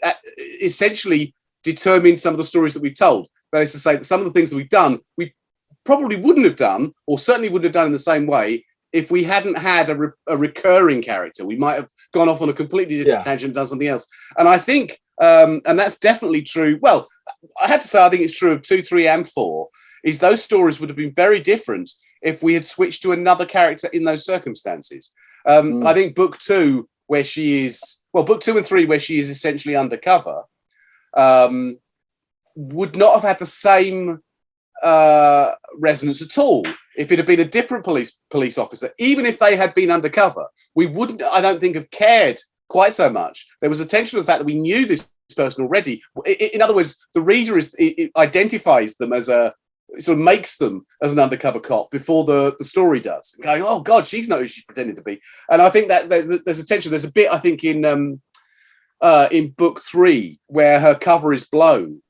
B: essentially determined some of the stories that we've told. That is to say that some of the things that we've done, we probably wouldn't have done, or certainly wouldn't have done in the same way, if we hadn't had a recurring character. We might have gone off on a completely different tangent and done something else. And I think, and that's definitely true. Well, I have to say, I think it's true of 2, 3, and 4, is those stories would have been very different if we had switched to another character in those circumstances. I think book 2, where she is, book 2 and 3, where she is essentially undercover, would not have had the same resonance at all if it had been a different police officer. Even if they had been undercover, we wouldn't, I don't think, have cared quite so much. There was attention to the fact that we knew this person already. In other words, the reader identifies them as sort of makes them as an undercover cop before the story does. Going, oh God, she's not who she's pretending to be. And I think that there's a tension. There's a bit, I think, in book 3 where her cover is blown.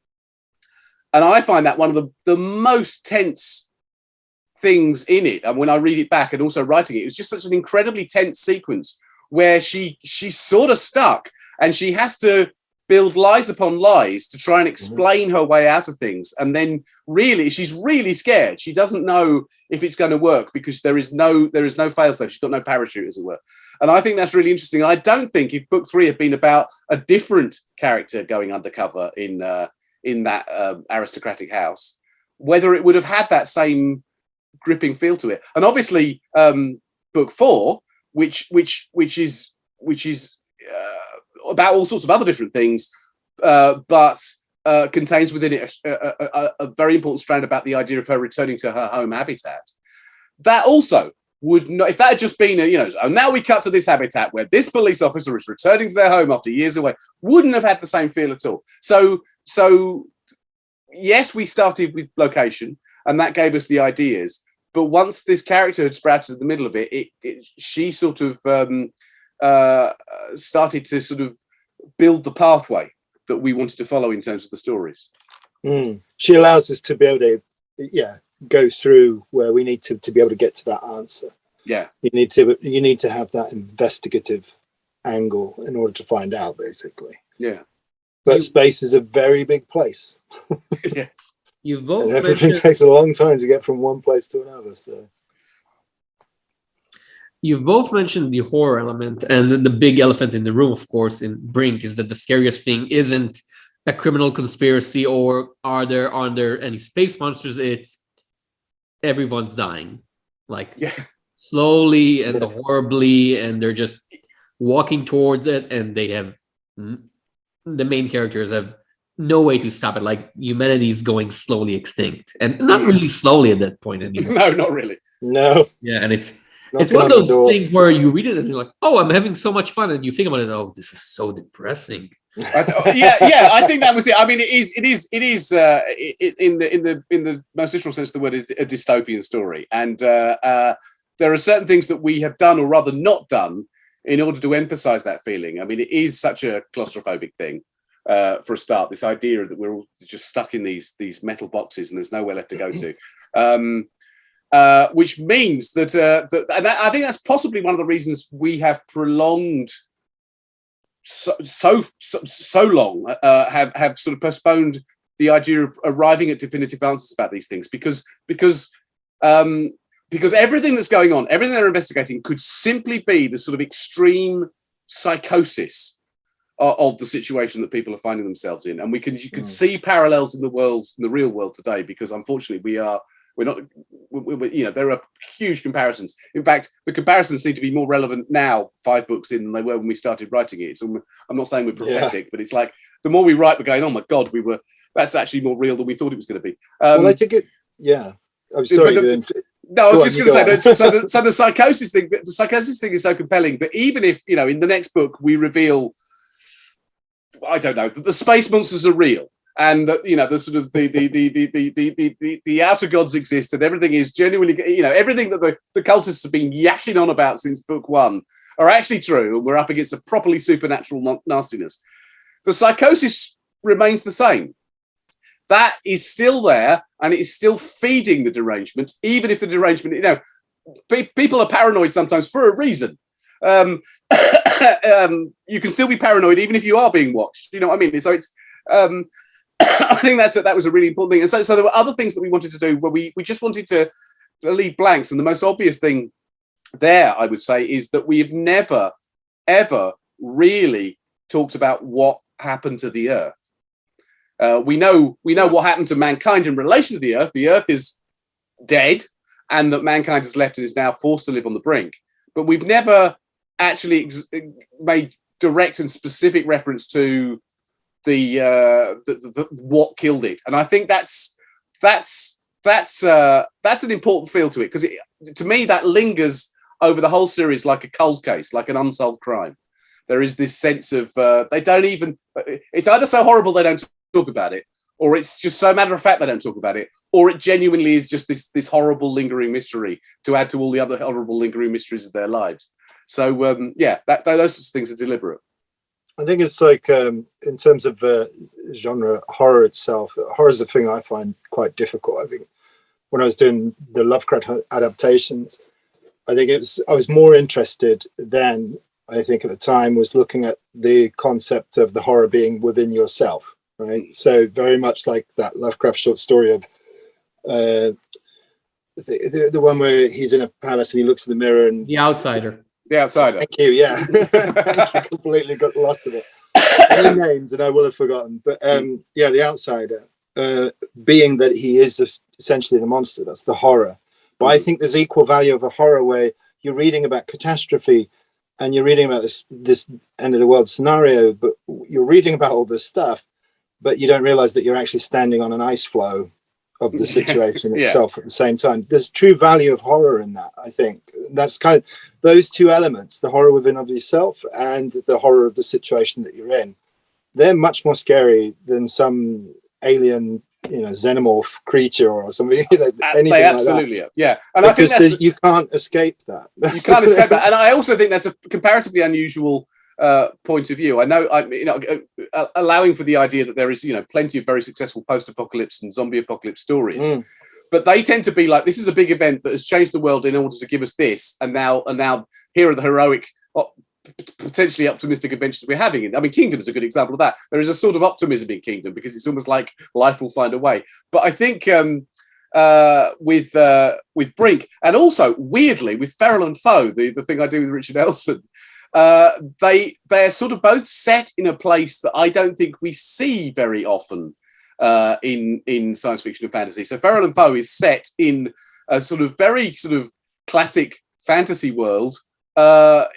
B: And I find that one of the most tense things in it. And when I read it back and also writing it, was just such an incredibly tense sequence where she's sort of stuck and she has to build lies upon lies to try and explain her way out of things. And then she's really scared. She doesn't know if it's going to work because there is no failsafe. She's got no parachute, as it were. And I think that's really interesting. I don't think if book 3 had been about a different character going undercover in that aristocratic house, whether it would have had that same gripping feel to it. And obviously, book 4, which is about all sorts of other different things, but contains within it a very important strand about the idea of her returning to her home habitat. That also would not, if that had just been and now we cut to this habitat where this police officer is returning to their home after years away, wouldn't have had the same feel at all. So yes, we started with location and that gave us the ideas, but once this character had sprouted in the middle of it, she sort of started to sort of build the pathway that we wanted to follow in terms of the stories.
C: She allows us to be able to, go through where we need to be able to get to that answer.
B: Yeah,
C: you need to have that investigative angle in order to find out, basically.
B: Yeah,
C: but space is a very big place.
B: Yes,
A: you've both
C: and everything takes a long time to get from one place to another. So
A: you've both mentioned the horror element, and the big elephant in the room, of course, in Brink is that the scariest thing isn't a criminal conspiracy or aren't there any space monsters. It's everyone's dying, like slowly and horribly, and they're just walking towards it, and they have the main characters have no way to stop it. Like humanity's going slowly extinct, and not really slowly at that point anymore.
B: No, not really.
C: No.
A: Yeah, and it's one of those things where you read it and you're like, oh, I'm having so much fun, and you think about it, oh, this is so depressing.
B: I think that was it. I mean, it is in the most literal sense of the word, is a dystopian story, and there are certain things that we have done, or rather not done, in order to emphasize that feeling. I mean, it is such a claustrophobic thing. For a start, this idea that we're all just stuck in these metal boxes and there's nowhere left to go to, which means that, I think that's possibly one of the reasons we have prolonged so long, have sort of postponed the idea of arriving at definitive answers about these things, because everything that's going on, everything they're investigating, could simply be the sort of extreme psychosis of the situation that people are finding themselves in, and you can see parallels in the real world today, because unfortunately there are huge comparisons. In fact, the comparisons seem to be more relevant now, 5 books in, than they were when we started writing it. So I'm not saying we're prophetic, but it's like the more we write, we're going, oh my God, that's actually more real than we thought it was going to be.
C: Well, I think I'm sorry.
B: I was just going to say that. So the psychosis thing is so compelling that even if, in the next book we reveal, I don't know, that the space monsters are real, and that the sort of the outer gods exist, and everything is genuinely, everything that the cultists have been yakking on about since book 1 are actually true, and we're up against a properly supernatural nastiness. The psychosis remains the same. That is still there, and it is still feeding the derangement, even if the derangement, people are paranoid sometimes for a reason. You can still be paranoid even if you are being watched. You know what I mean? So it's I think that was a really important thing. And so there were other things that we wanted to do where we just wanted to leave blanks. And the most obvious thing there, I would say, is that we have never, ever really talked about what happened to the Earth. We know what happened to mankind in relation to the Earth. The Earth is dead, and that mankind is left and is now forced to live on the brink. But we've never actually made direct and specific reference to the what killed it, and I think that's an important feel to it, because to me that lingers over the whole series like a cold case, like an unsolved crime. There is this sense of they don't even. It's either so horrible they don't talk about it, or it's just so matter of fact they don't talk about it, or it genuinely is just this horrible lingering mystery to add to all the other horrible lingering mysteries of their lives. So those sorts of things are deliberate.
C: I think it's like in terms of genre, horror itself. Horror is a thing I find quite difficult. I think when I was doing the Lovecraft adaptations, I was more interested then. I think at the time was looking at the concept of the horror being within yourself, right? So very much like that Lovecraft short story of the one where he's in a palace and he looks in the mirror and
A: The Outsider.
B: The Outsider.
C: Thank you. Yeah, I completely got lost in it. Any names and I will have forgotten, but The Outsider, being that he is essentially the monster. That's the horror. But I think there's equal value of a horror where you're reading about catastrophe and you're reading about this end of the world scenario, but you're reading about all this stuff, but you don't realize that you're actually standing on an ice floe of the situation itself at the same time. There's true value of horror in that, I think. That's kind of those two elements, the horror within of yourself and the horror of the situation that you're in. They're much more scary than some alien, xenomorph creature or something. Anything
B: they absolutely
C: like that.
B: are. Yeah. And
C: because I think you can't escape that.
B: You can't escape that. And I also think that's a comparatively unusual point of view. I know, allowing for the idea that there is, plenty of very successful post-apocalypse and zombie apocalypse stories, but they tend to be like, this is a big event that has changed the world in order to give us this, and now here are the heroic, potentially optimistic adventures we're having. I mean, Kingdom is a good example of that. There is a sort of optimism in Kingdom because it's almost like life will find a way. But I think with Brink, and also weirdly with Feral and Foe, the thing I do with Richard Elson, they're sort of both set in a place that I don't think we see very often in science fiction and fantasy. So Feral and Foe is set in a sort of very sort of classic fantasy world. But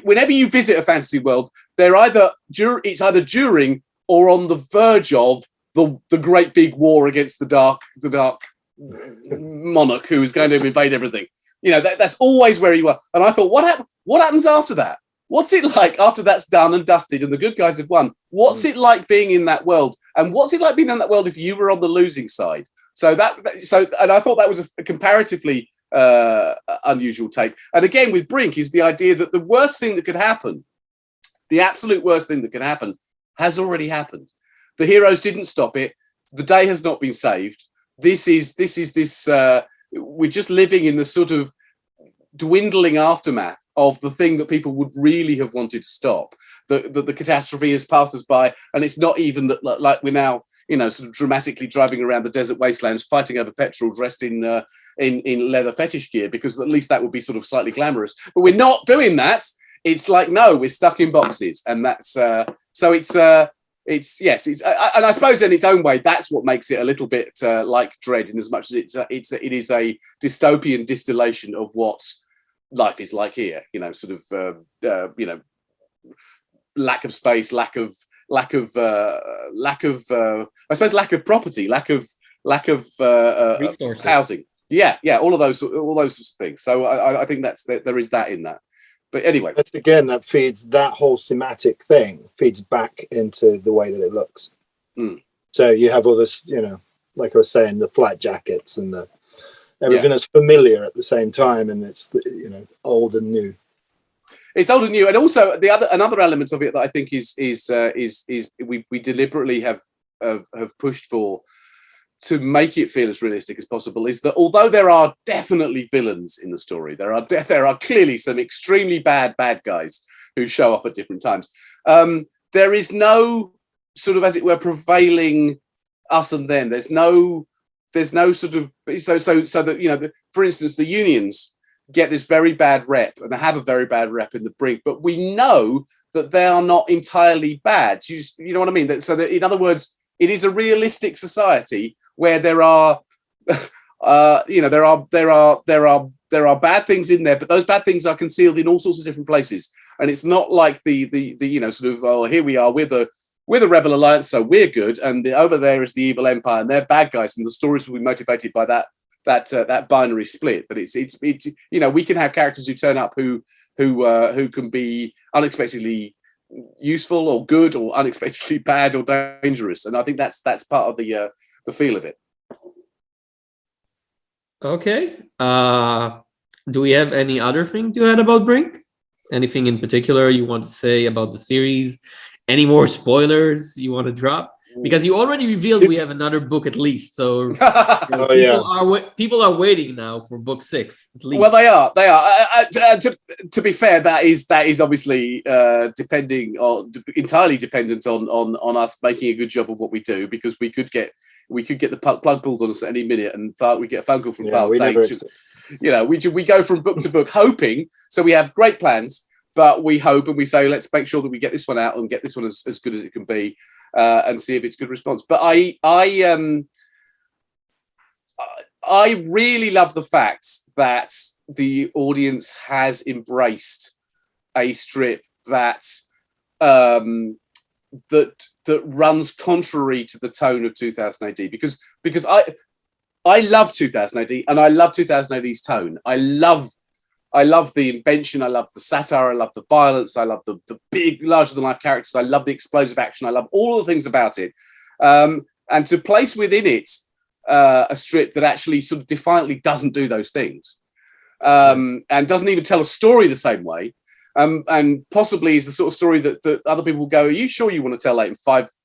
B: whenever you visit a fantasy world, it's either during or on the verge of the great big war against the dark monarch who is going to invade everything. That's always where you are. And I thought, what happens after that? What's it like after that's done and dusted and the good guys have won? What's it like being in that world? And what's it like being in that world if you were on the losing side? And I thought that was a comparatively unusual take. And again, with Brink is the idea that the worst thing that could happen, the absolute worst thing that could happen, has already happened. The heroes didn't stop it. The day has not been saved. We're just living in the sort of dwindling aftermath of the thing that people would really have wanted to stop. The catastrophe has passed us by, and it's not even that like we're now, sort of dramatically driving around the desert wastelands, fighting over petrol, dressed in leather fetish gear, because at least that would be sort of slightly glamorous. But we're not doing that. It's like, no, we're stuck in boxes, and that's so it's. And I suppose in its own way, that's what makes it a little bit like Dread, in as much as it is a dystopian distillation of what life is like here. Lack of space, lack of I suppose lack of property, lack of housing. Yeah, all those sorts of things. So I think there is that in that. But anyway,
C: that's again, that feeds, that whole thematic thing feeds back into the way that it looks. So you have all this, like I was saying, the flat jackets and everything that's familiar at the same time, and it's old and new.
B: It's old and new, and also another element of it that I think is we deliberately have pushed for, to make it feel as realistic as possible, is that although there are definitely villains in the story, there are clearly some extremely bad guys who show up at different times. There is no sort of, as it were, prevailing us and them. There's no sort of so that for instance, the unions get this very bad rep, and they have a very bad rep in the Brink, but we know that they are not entirely bad. You know what I mean? So that, in other words, it is a realistic society where there are, there are bad things in there, but those bad things are concealed in all sorts of different places. And it's not like the sort of, oh, here we are, we're the Rebel Alliance, so we're good, and over there is the evil Empire, and they're bad guys, and the stories will be motivated by that binary split. But it's we can have characters who turn up who can be unexpectedly useful or good, or unexpectedly bad or dangerous, and I think that's part of the feel of it.
A: Okay. Do we have any other thing to add about Brink? Anything in particular you want to say about the series? Any more spoilers you want to drop? Because you already revealed we have another book at least, so people are waiting now for book 6 at least.
B: Well, they are. To be fair, that is obviously entirely dependent on us making a good job of what we do, because we could get the plug pulled on us at any minute, and we get a phone call from Park saying, we go from book to book hoping. So we have great plans, but we hope and we say, let's make sure that we get this one out and get this one as good as it can be. And see if it's good response. But I really love the fact that the audience has embraced a strip that runs contrary to the tone of 2000 AD, because I love 2000 AD, and I love 2000 AD's tone. I love the invention, I love the satire, I love the violence, I love the big, larger-than-life characters, I love the explosive action, I love all the things about it. And to place within it a strip that actually sort of defiantly doesn't do those things, and doesn't even tell a story the same way, and possibly is the sort of story that other people will go, are you sure you want to tell that in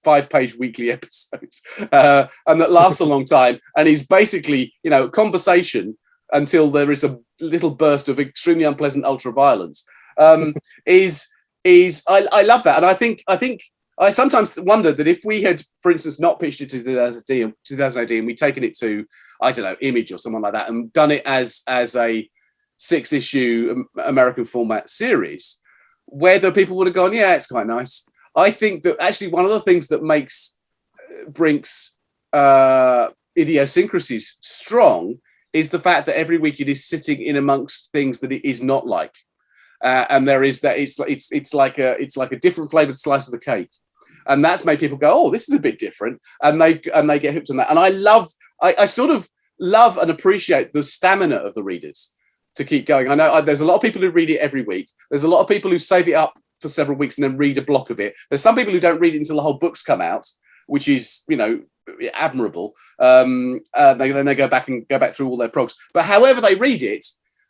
B: five-page weekly episodes? And that lasts a long time and is basically, conversation until there is a little burst of extremely unpleasant ultra-violence. I love that. And I think I sometimes wonder that if we had, for instance, not pitched it to 2018 and we'd taken it to, I don't know, Image or someone like that and done it as a 6-issue American format series, whether people would have gone, yeah, it's quite nice. I think that actually one of the things that makes Brink's idiosyncrasies strong is the fact that every week it is sitting in amongst things that it is not like. And there is that it's like a different flavored slice of the cake. And that's made people go, oh, this is a bit different. And they get hooked on that. And I sort of love and appreciate the stamina of the readers to keep going. I know there's a lot of people who read it every week. There's a lot of people who save it up for several weeks and then read a block of it. There's some people who don't read it until the whole book's come out, which is, admirable. Then they go back through all their progs. But however they read it,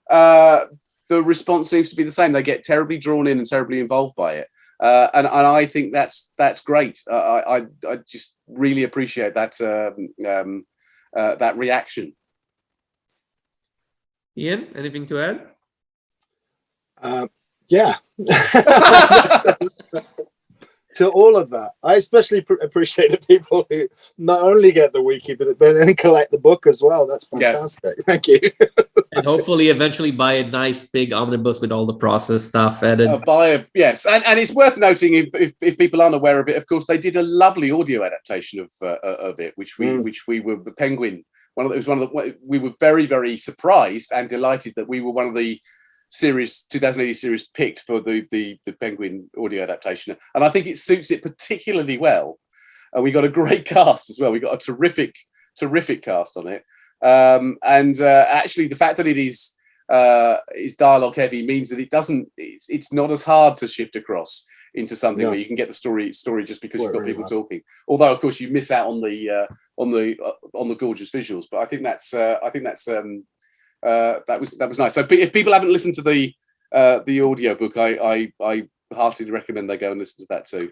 B: the response seems to be the same. They get terribly drawn in and terribly involved by it. And I think that's great. I just really appreciate that that reaction.
A: Ian, anything to add?
C: Yeah. To all of that, I especially appreciate the people who not only get the wiki but then collect the book as well. That's fantastic. Yeah. Thank you.
A: And hopefully eventually buy a nice big omnibus with all the process stuff added.
B: Yes, and it's worth noting if people aren't aware of it, of course they did a lovely audio adaptation of it, which we were the Penguin. We were very, very surprised and delighted that we were one of the 2080 series picked for the Penguin audio adaptation, and I think it suits it particularly well. And we got a great cast as well. We got a terrific cast on it. Actually, the fact that it is dialogue heavy means that it's not as hard to shift across into something where you can get the story just because you've got people talking. Although, of course, you miss out on the gorgeous visuals. But I think that was nice. So if people haven't listened to the audio book, I heartily recommend they go and listen to that too.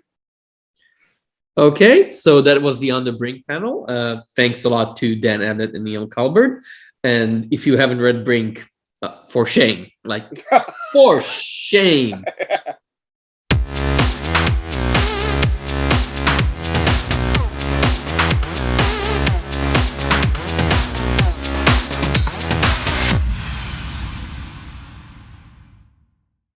A: Okay, so that was the On the Brink panel. Thanks a lot to Dan Abnett and INJ Culbard. And if you haven't read Brink, for shame, for shame.